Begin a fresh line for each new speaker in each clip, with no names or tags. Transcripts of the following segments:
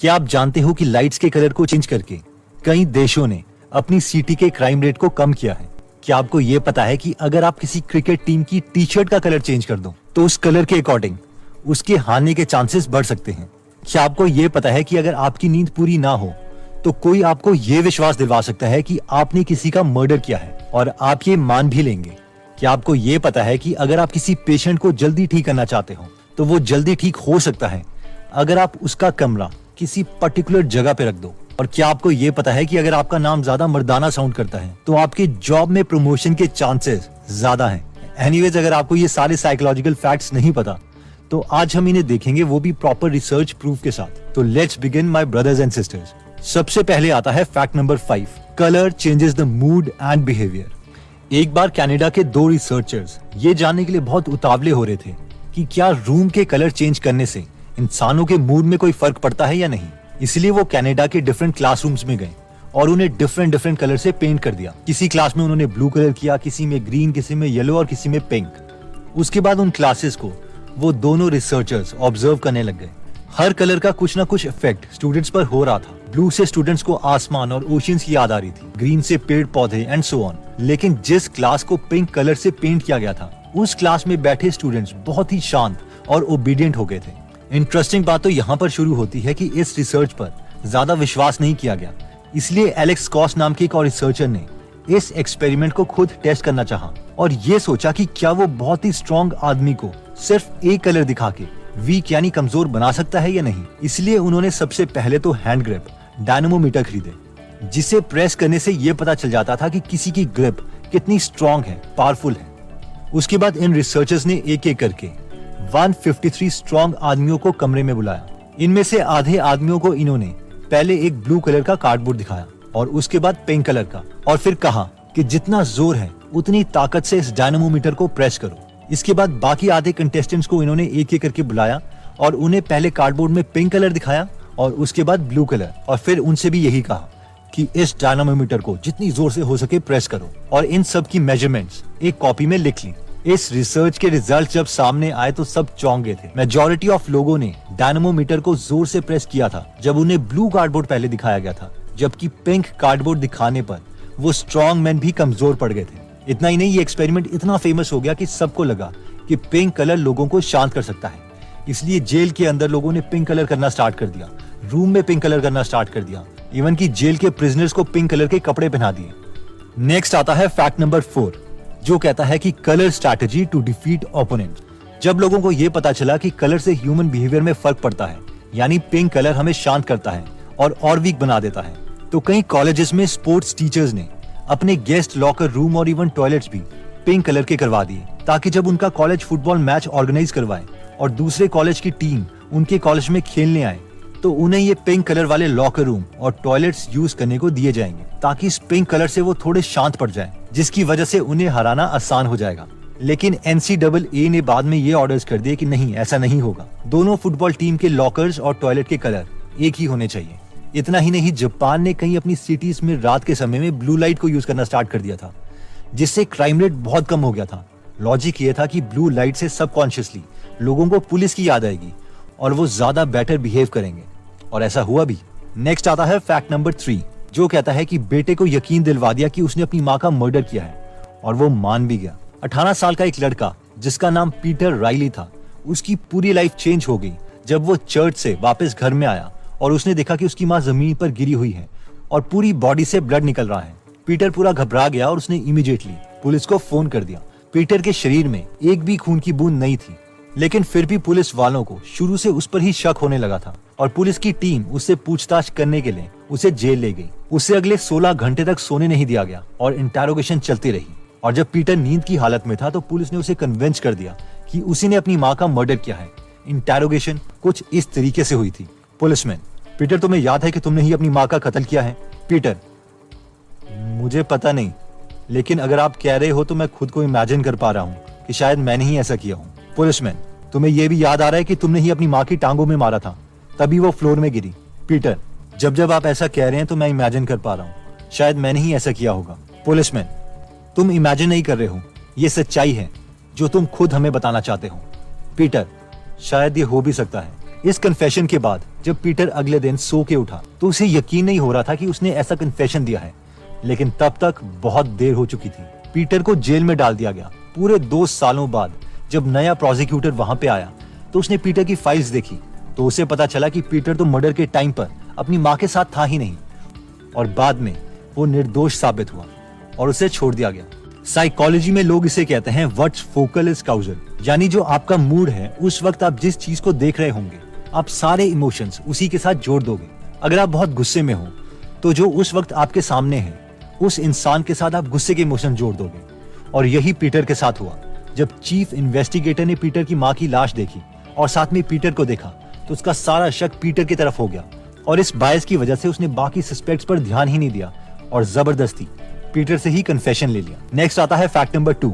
क्या आप जानते हो कि लाइट्स के कलर को चेंज करके कई देशों ने अपनी सिटी के क्राइम रेट को कम किया है? क्या आपको ये पता है कि अगर आप किसी क्रिकेट टीम की टी शर्ट का कलर चेंज कर दो तो उस कलर के अकॉर्डिंग उसके हारने के चांसेस बढ़ सकते हैं? क्या आपको ये पता है कि अगर आपकी नींद पूरी ना हो तो कोई आपको ये विश्वास दिलवा सकता है कि आपने किसी का मर्डर किया है और आप ये मान भी लेंगे? क्या आपको ये पता है कि अगर आप किसी पेशेंट को जल्दी ठीक करना चाहते हो तो वो जल्दी ठीक हो सकता है अगर आप उसका कमरा किसी पर्टिकुलर जगह पे रख दो? और क्या आपको ये पता है कि अगर आपका नाम ज्यादा मर्दाना साउंड करता है तो आपके जॉब में प्रमोशन के चांसेस ज्यादा हैं? एनीवेज, अगर आपको ये सारे साइकोलॉजिकल फैक्ट्स नहीं पता तो आज हम इन्हें देखेंगे, वो भी प्रॉपर रिसर्च प्रूफ के साथ। तो let's begin my brothers and sisters. सबसे पहले आता है fact number 5, colour changes the mood and behaviour. एक बार कनाडा के 2 रिसर्चर्स ये जानने के लिए बहुत उतावले हो रहे थे कि क्या रूम के कलर चेंज करने से इंसानों के मूड में कोई फर्क पड़ता है या नहीं। इसलिए वो कनाडा के डिफरेंट क्लासरूम्स में गए और उन्हें डिफरेंट कलर से पेंट कर दिया। किसी क्लास में उन्होंने ब्लू कलर किया, किसी में ग्रीन, किसी में येलो और किसी में पिंक। उसके बाद उन क्लासेस को वो दोनों रिसर्चर्स ऑब्जर्व करने लग गए। हर कलर का कुछ ना कुछ इफेक्ट स्टूडेंट्स पर हो रहा था। ब्लू से स्टूडेंट्स को आसमान और ओशियंस की याद आ रही थी, ग्रीन से पेड़ पौधे एंड सो ऑन। लेकिन जिस क्लास को पिंक कलर से पेंट किया गया था उस क्लास में बैठे स्टूडेंट्स बहुत ही शांत और ओबीडियंट हो गए थे। इंटरेस्टिंग बात तो यहाँ पर शुरू होती है कि इस रिसर्च पर ज्यादा विश्वास नहीं किया गया। इसलिए एलेक्स कॉस नाम के एक और रिसर्चर ने इस एक्सपेरिमेंट को खुद टेस्ट करना चाहा और ये सोचा कि क्या वो बहुत ही स्ट्रॉन्ग आदमी को सिर्फ एक कलर दिखा के वीक यानी कमजोर बना सकता है या नहीं। इसलिए उन्होंने सबसे पहले तो हैंड ग्रिप डायनामोमीटर खरीदे, जिसे प्रेस करने से ये पता चल जाता था कि किसी की ग्रिप कितनी स्ट्रॉन्ग है, पावरफुल है। उसके बाद इन रिसर्चर्स ने एक एक करके 153 स्ट्रॉन्ग आदमियों को कमरे में बुलाया। इनमें से आधे आदमियों को इन्होंने पहले एक ब्लू कलर का कार्डबोर्ड दिखाया और उसके बाद पिंक कलर का, और फिर कहा कि जितना जोर है उतनी ताकत से इस डायनामोमीटर को प्रेस करो। इसके बाद बाकी आधे कंटेस्टेंट्स को इन्होंने एक एक करके बुलाया और उन्हें पहले कार्डबोर्ड में पिंक कलर दिखाया और उसके बाद ब्लू कलर, और फिर उनसे भी यही कहा कि इस डायनामोमीटर को जितनी जोर से हो सके प्रेस करो। और इन सब की मेजरमेंट्स एक कॉपी में लिख ली। इस रिसर्च के रिजल्ट जब सामने आए तो सब चौंक गए थे। मेजॉरिटी ऑफ लोगों ने डायनामोमीटर को जोर से प्रेस किया था जब उन्हें ब्लू कार्डबोर्ड पहले दिखाया गया था, जबकि पिंक कार्डबोर्ड दिखाने पर वो स्ट्रॉन्ग मैन भी कमजोर पड़ गए थे। इतना ही नहीं, ये एक्सपेरिमेंट इतना फेमस हो गया कि सबको लगा कि पिंक कलर लोगों को शांत कर सकता है। इसलिए जेल के अंदर लोगों ने पिंक कलर करना स्टार्ट कर दिया, रूम में पिंक कलर करना स्टार्ट कर दिया, इवन कि जेल के प्रिजनर्स को पिंक कलर के कपड़े पहना दिए। नेक्स्ट आता है फैक्ट नंबर 4, जो कहता है कि colour strategy to defeat opponent. जब लोगों को ये पता चला कि कलर से ह्यूमन बिहेवियर में फर्क पड़ता है, यानी पिंक कलर हमें शांत करता है और वीक बना देता है, तो कई कॉलेजेस में स्पोर्ट्स टीचर्स ने अपने गेस्ट लॉकर रूम और इवन टॉयलेट्स भी पिंक कलर के करवा दिए, ताकि जब उनका कॉलेज फुटबॉल मैच ऑर्गेनाइज करवाए और दूसरे कॉलेज की टीम उनके कॉलेज में खेलने आए तो उन्हें ये पिंक कलर वाले लॉकर रूम और टॉयलेट्स यूज करने को दिए जाएंगे, ताकि इस पिंक कलर से वो थोड़े शांत पड़ जाए, जिसकी वजह से उन्हें हराना आसान हो जाएगा। लेकिन NCAA ने बाद में ये ऑर्डर्स कर दिए कि नहीं, ऐसा नहीं होगा। दोनों फुटबॉल टीम के लॉकर्स और टॉयलेट के कलर एक ही होने चाहिए। इतना ही नहीं, जापान ने कहीं अपनी सिटीज में रात के समय में ब्लू लाइट को यूज करना स्टार्ट कर दिया था, जिससे क्राइम रेट बहुत कम हो गया था। लॉजिक ये था कि ब्लू लाइट से सबकॉन्शियसली लोगों को पुलिस की याद आएगी और वो ज्यादा बेटर बिहेव करेंगे, और ऐसा हुआ भी। नेक्स्ट आता है फैक्ट नंबर 3, जो कहता है कि बेटे को यकीन दिलवा दिया कि उसने अपनी माँ का मर्डर किया है और वो मान भी गया। 18 साल का एक लड़का जिसका नाम पीटर राइली था, उसकी पूरी लाइफ चेंज हो गई जब वो चर्च से वापस घर में आया और उसने देखा कि उसकी माँ जमीन पर गिरी हुई है और पूरी बॉडी से ब्लड निकल रहा है। पीटर पूरा घबरा गया और उसने इमीडिएटली पुलिस को फोन कर दिया। पीटर के शरीर में एक भी खून की बूंद नहीं थी, लेकिन फिर भी पुलिस वालों को शुरू से उस पर ही शक होने लगा था और पुलिस की टीम उससे पूछताछ करने के लिए उसे जेल ले गई। उसे अगले 16 घंटे तक सोने नहीं दिया गया और इंटेरोगेशन चलती रही। और जब पीटर नींद की हालत में था तो पुलिस ने उसे कन्विंस कर दिया कि उसी ने अपनी माँ का मर्डर किया है। इंटेरोगेशन कुछ इस तरीके से हुई थी। पुलिसमैन: पीटर, तुम्हें याद है कि तुमने ही अपनी माँ का कत्ल किया है? पीटर: मुझे पता नहीं, लेकिन अगर आप कह रहे हो तो मैं खुद को इमेजिन कर पा रहा हूँ कि शायद मैंने ही ऐसा किया हूँ। पुलिसमैन: तुम्हें यह भी याद आ रहा है कि तुमने ही अपनी माँ की टांगों में मारा था, तभी वो फ्लोर में गिरी? पीटर: जब आप ऐसा कह रहे हैं तो मैं इमेजिन कर पा रहा हूँ, शायद मैंने ही ऐसा किया होगा। पुलिसमैन: तुम इमेजिन नहीं कर रहे हो, ये सच्चाई है जो तुम खुद हमें बताना चाहते हो। पीटर: शायद ये हो भी सकता है, इस कन्फेशन के बाद जब पीटर अगले दिन सो के उठा तो उसे यकीन नहीं हो रहा था कि उसने ऐसा कन्फेशन दिया है, लेकिन तब तक बहुत देर हो चुकी थी। पीटर को जेल में डाल दिया गया। पूरे 2 सालों बाद जब नया प्रोसिक्यूटर वहां पे आया तो उसने पीटर की फाइल्स देखी तो उसे पता चला कि पीटर तो मर्डर के टाइम पर अपनी माँ के साथ था ही नहीं, और बाद में वो निर्दोष साबित हुआ और उसे छोड़ दिया गया। साइकोलॉजी में लोग इसे कहते हैं व्हाट्स फोकल इज काउजल, यानी जो आपका मूड है उस वक्त आप जिस चीज को देख रहे होंगे आप सारे इमोशंस उसी के साथ जोड़ दोगे। अगर आप बहुत गुस्से में हो तो जो उस वक्त आपके सामने है उस इंसान के साथ आप गुस्से के इमोशन जोड़ दोगे, और यही पीटर के साथ हुआ। जब चीफ इन्वेस्टिगेटर ने पीटर की माँ की लाश देखी और साथ में पीटर को देखा तो उसका सारा शक पीटर की तरफ हो गया, और इस बायस की वजह से उसने बाकी सस्पेक्ट्स पर ध्यान ही नहीं दिया और जबरदस्ती पीटर से ही कन्फेशन ले लिया। नेक्स्ट आता है fact number 2,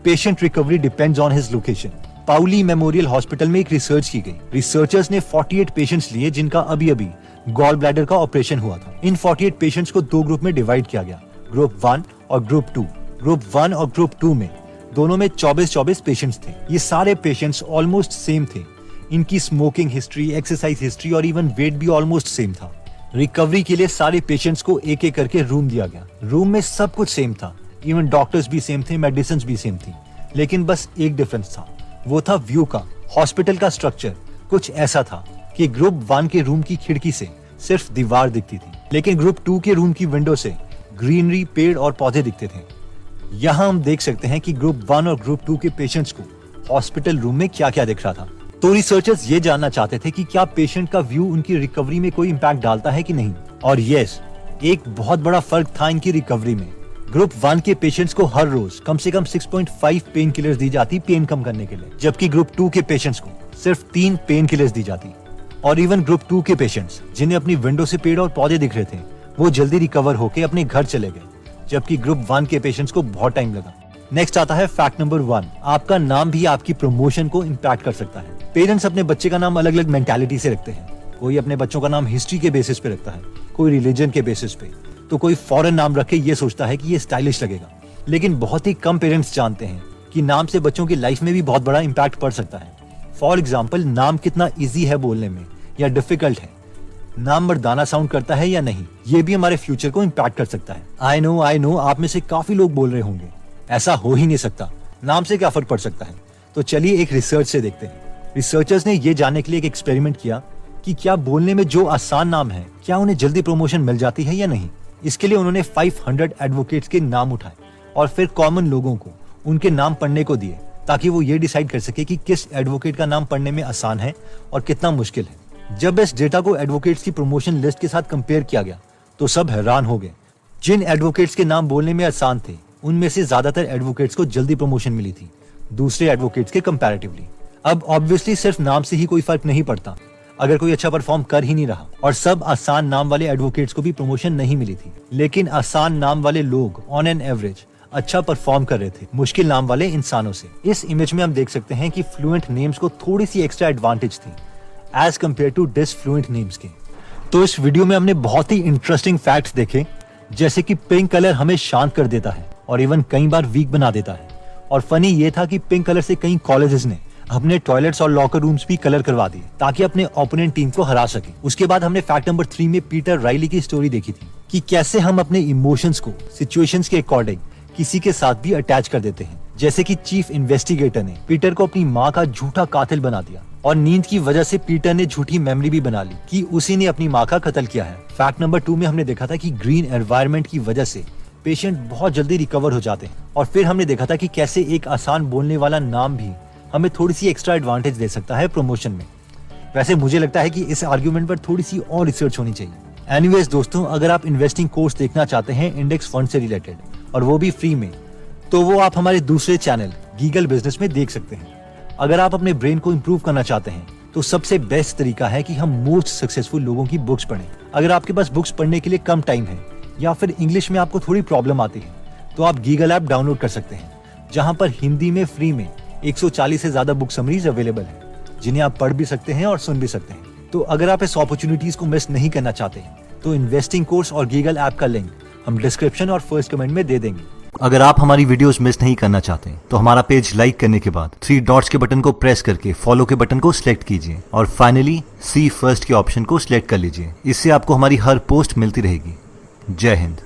patient recovery depends on his location. Paoli memorial hospital में एक रिसर्च की गई। रिसर्चर्स ने 48 पेशेंट्स लिए जिनका अभी अभी गॉल ब्लैडर का ऑपरेशन हुआ था। इन 48 पेशेंट्स को 2 ग्रुप में डिवाइड किया गया, ग्रुप 1 और ग्रुप 2। ग्रुप 1 और ग्रुप 2 में दोनों में 24-24 पेशेंट्स थे। ये सारे पेशेंट्स ऑलमोस्ट सेम थे। इनकी स्मोकिंग हिस्ट्री, एक्सरसाइज हिस्ट्री और इवन वेट भी ऑलमोस्ट सेम था। रिकवरी के लिए सारे पेशेंट्स को एक एक करके रूम दिया गया। रूम में सब कुछ सेम था, इवन डॉक्टर्स भी सेम थे, मेडिसिन भी सेम थी, लेकिन बस एक डिफरेंस था, वो था व्यू का। हॉस्पिटल का स्ट्रक्चर कुछ ऐसा था कि ग्रुप 1 के रूम की खिड़की से सिर्फ दीवार दिखती थी, लेकिन ग्रुप 2 के रूम की विंडो से ग्रीनरी, पेड़ और पौधे दिखते थे। यहाँ हम देख सकते हैं कि ग्रुप 1 और ग्रुप 2 के पेशेंट्स को हॉस्पिटल रूम में क्या क्या दिख रहा था। तो रिसर्चर्स ये जानना चाहते थे कि क्या पेशेंट का व्यू उनकी रिकवरी में कोई इम्पैक्ट डालता है कि नहीं, और यस, एक बहुत बड़ा फर्क था इनकी रिकवरी में। ग्रुप 1 के पेशेंट्स को हर रोज कम से कम 6.5 पेन किलर्स दी जाती पेन कम करने के लिए, जबकि ग्रुप 2 के पेशेंट्स को सिर्फ 3 पेन किलर्स दी जाती। और इवन ग्रुप 2 के पेशेंट्स जिन्हें अपनी विंडो से पेड़ और पौधे दिख रहे थे वो जल्दी रिकवर होकर अपने घर चले गए, जबकि ग्रुप 1 के पेशेंट्स को बहुत टाइम लगा। नेक्स्ट आता है फैक्ट नंबर 1, आपका नाम भी आपकी प्रमोशन को इम्पैक्ट कर सकता है। पेरेंट्स अपने बच्चे का नाम अलग अलग मेंटालिटी से रखते हैं। कोई अपने बच्चों का नाम हिस्ट्री के बेसिस पे रखता है, कोई रिलीजन के बेसिस पे, तो कोई फॉरेन नाम रख के ये सोचता है कि ये स्टाइलिश लगेगा। लेकिन बहुत ही कम पेरेंट्स जानते हैं कि नाम से बच्चों की लाइफ में भी बहुत बड़ा इम्पैक्ट पड़ सकता है। फॉर एग्जाम्पल, नाम कितना ईजी है बोलने में या डिफिकल्ट है, नाम मर्दाना साउंड करता है या नहीं, ये भी हमारे फ्यूचर को इम्पैक्ट कर सकता है। आई नो आप में से काफी लोग बोल रहे होंगे ऐसा हो ही नहीं सकता, नाम से क्या फर्क पड़ सकता है। तो चलिए एक रिसर्च से देखते हैं। रिसर्चर्स ने ये जानने के लिए एक एक्सपेरिमेंट किया कि क्या बोलने में जो आसान नाम है क्या उन्हें जल्दी प्रमोशन मिल जाती है या नहीं। इसके लिए उन्होंने 500 एडवोकेट्स के नाम उठाए और फिर कॉमन लोगों को उनके नाम पढ़ने को दिए, ताकि वो ये डिसाइड कर सके कि किस एडवोकेट का नाम पढ़ने में आसान है और कितना मुश्किल है। जब इस डेटा को एडवोकेट्स की प्रमोशन लिस्ट के साथ कंपेयर किया गया तो सब हैरान हो गए। जिन एडवोकेट्स के नाम बोलने में आसान थे उनमें से ज्यादातर एडवोकेट्स को जल्दी प्रमोशन मिली थी दूसरे एडवोकेट्स के कंपैरेटिवली। अब ऑब्वियसली सिर्फ नाम से ही कोई फर्क नहीं पड़ता अगर कोई अच्छा परफॉर्म कर ही नहीं रहा, और सब आसान नाम वाले एडवोकेट्स को भी प्रमोशन नहीं मिली थी। लेकिन आसान नाम वाले लोग ऑन एन एवरेज अच्छा परफॉर्म कर रहे थे मुश्किल नाम वाले इंसानों से। इस इमेज में हम देख सकते हैं कि फ्लुएंट नेम्स को थोड़ी सी एक्स्ट्रा एडवांटेज थी एज कम्पेयर टू डिसफ्लुएंट नेम्स के। तो इस वीडियो में हमने बहुत ही इंटरेस्टिंग फैक्ट्स देखे, जैसे कि पिंक कलर हमें शांत कर देता है और इवन कई बार वीक बना देता है। और फनी ये था कि पिंक कलर से कई कॉलेजेस ने अपने टॉयलेट्स और लॉकर रूम्स भी कलर करवा दिए ताकि अपने ओपोनेंट टीम को हरा सके। उसके बाद हमने फैक्ट नंबर 3 में पीटर राइली की स्टोरी देखी थी कि कैसे हम अपने इमोशंस को सिचुएशंस के अकॉर्डिंग किसी के साथ भी अटैच कर देते हैं। जैसे कि चीफ इन्वेस्टिगेटर ने पीटर को अपनी माँ का झूठा कातिल बना दिया, और नींद की वजह से पीटर ने झूठी मेमोरी भी बना ली कि उसी ने अपनी माँ का कत्ल किया है। फैक्ट नंबर 2 में हमने देखा था कि ग्रीन एनवायरनमेंट की वजह से पेशेंट बहुत जल्दी रिकवर हो जाते हैं, और फिर हमने देखा था कि कैसे एक आसान बोलने वाला नाम भी हमें थोड़ी सी एक्स्ट्रा एडवांटेज दे सकता है प्रमोशन में। वैसे मुझे लगता है कि इस आर्ग्यूमेंट पर थोड़ी सी और रिसर्च होनी चाहिए। एनीवेज दोस्तों, अगर आप इन्वेस्टिंग कोर्स देखना चाहते हैं इंडेक्स फंड से रिलेटेड और वो भी फ्री में, तो वो आप हमारे दूसरे चैनल गीगल बिजनेस में देख सकते हैं। अगर आप अपने ब्रेन को इम्प्रूव करना चाहते हैं तो सबसे बेस्ट तरीका है कि हम मोस्ट सक्सेसफुल लोगों की बुक्स पढ़ें। अगर आपके पास बुक्स पढ़ने के लिए कम टाइम है या फिर इंग्लिश में आपको थोड़ी प्रॉब्लम आती है तो आप गीगल ऐप डाउनलोड कर सकते हैं, जहां पर हिंदी में फ्री में 140 से ज्यादा बुक समरीज अवेलेबल है, जिन्हें आप पढ़ भी सकते हैं और सुन भी सकते हैं। तो अगर आप इस अपॉर्चुनिटीज को मिस नहीं करना चाहते तो इन्वेस्टिंग कोर्स और गीगल ऐप का लिंक हम डिस्क्रिप्शन और फर्स्ट कमेंट में दे देंगे। अगर आप हमारी वीडियोस मिस नहीं करना चाहते तो हमारा पेज लाइक करने के बाद 3 डॉट्स के बटन को प्रेस करके फॉलो के बटन को सिलेक्ट कीजिए और फाइनली सी फर्स्ट के ऑप्शन को सिलेक्ट कर लीजिए। इससे आपको हमारी हर पोस्ट मिलती रहेगी। जय हिंद।